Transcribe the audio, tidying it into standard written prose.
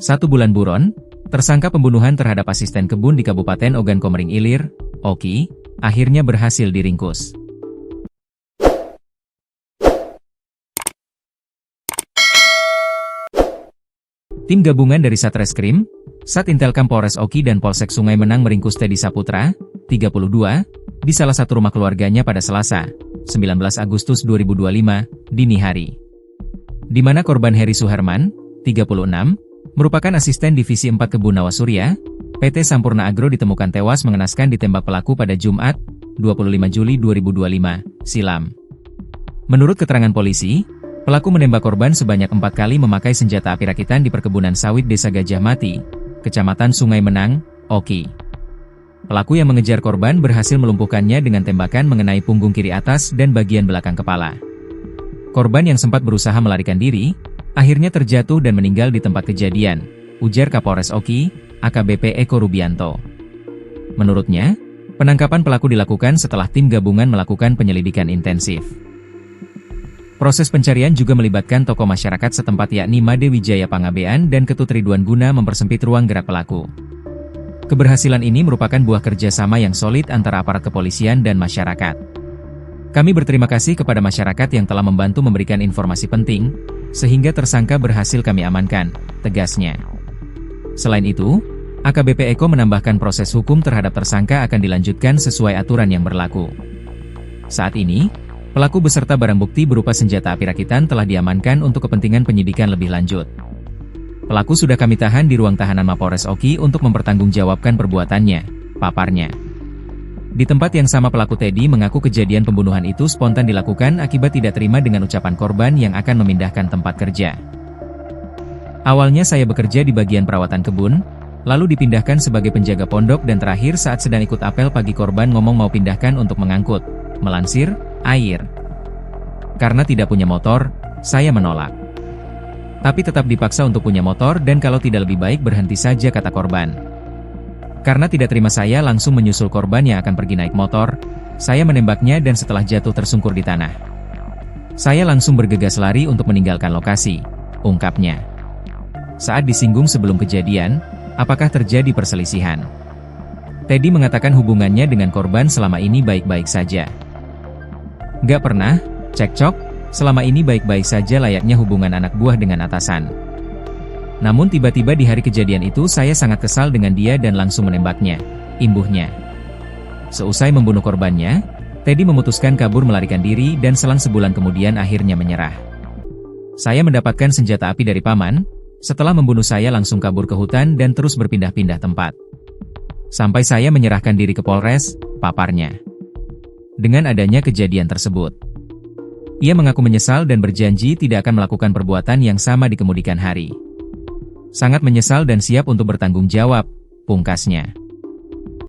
1 bulan buron, tersangka pembunuhan terhadap asisten kebun di Kabupaten Ogan Komering Ilir, Oki, akhirnya berhasil diringkus. Tim gabungan dari Satreskrim, Satintelkam Polres Oki dan Polsek Sungai Menang meringkus Teddy Saputra, 32, di salah satu rumah keluarganya pada Selasa, 19 Agustus 2025, dini hari. Di mana korban Heri Suherman, 36, merupakan asisten Divisi 4 Kebun Nawasurya, PT Sampurna Agro ditemukan tewas mengenaskan ditembak pelaku pada Jumat, 25 Juli 2025, silam. Menurut keterangan polisi, pelaku menembak korban sebanyak 4 kali memakai senjata api rakitan di perkebunan sawit Desa Gajah Mati, Kecamatan Sungai Menang, Oki. Pelaku yang mengejar korban berhasil melumpuhkannya dengan tembakan mengenai punggung kiri atas dan bagian belakang kepala. Korban yang sempat berusaha melarikan diri, akhirnya terjatuh dan meninggal di tempat kejadian, ujar Kapolres Oki, AKBP Eko Rubianto. Menurutnya, penangkapan pelaku dilakukan setelah tim gabungan melakukan penyelidikan intensif. Proses pencarian juga melibatkan tokoh masyarakat setempat yakni Made Wijaya Pangabean dan Ketut Ridwan guna mempersempit ruang gerak pelaku. Keberhasilan ini merupakan buah kerjasama yang solid antara aparat kepolisian dan masyarakat. Kami berterima kasih kepada masyarakat yang telah membantu memberikan informasi penting, sehingga tersangka berhasil kami amankan, tegasnya. Selain itu, AKBP Eko menambahkan proses hukum terhadap tersangka akan dilanjutkan sesuai aturan yang berlaku. Saat ini, pelaku beserta barang bukti berupa senjata api rakitan telah diamankan untuk kepentingan penyidikan lebih lanjut. Pelaku sudah kami tahan di ruang tahanan Mapolres Oki untuk mempertanggungjawabkan perbuatannya, paparnya. Di tempat yang sama pelaku Teddy mengaku kejadian pembunuhan itu spontan dilakukan akibat tidak terima dengan ucapan korban yang akan memindahkan tempat kerja. Awalnya saya bekerja di bagian perawatan kebun, lalu dipindahkan sebagai penjaga pondok dan terakhir saat sedang ikut apel pagi korban ngomong mau pindahkan untuk mengangkut, melansir, air. Karena tidak punya motor, saya menolak. Tapi tetap dipaksa untuk punya motor dan kalau tidak lebih baik berhenti saja kata korban. Karena tidak terima saya langsung menyusul korban yang akan pergi naik motor, saya menembaknya dan setelah jatuh tersungkur di tanah. Saya langsung bergegas lari untuk meninggalkan lokasi, ungkapnya. Saat disinggung sebelum kejadian, apakah terjadi perselisihan? Teddy mengatakan hubungannya dengan korban selama ini baik-baik saja. Gak pernah, cekcok, selama ini baik-baik saja layaknya hubungan anak buah dengan atasan. Namun tiba-tiba di hari kejadian itu saya sangat kesal dengan dia dan langsung menembaknya, imbuhnya. Seusai membunuh korbannya, Teddy memutuskan kabur melarikan diri dan selang sebulan kemudian akhirnya menyerah. Saya mendapatkan senjata api dari paman, setelah membunuh saya langsung kabur ke hutan dan terus berpindah-pindah tempat. Sampai saya menyerahkan diri ke Polres, paparnya. Dengan adanya kejadian tersebut, ia mengaku menyesal dan berjanji tidak akan melakukan perbuatan yang sama di kemudian hari. Sangat menyesal dan siap untuk bertanggung jawab, pungkasnya.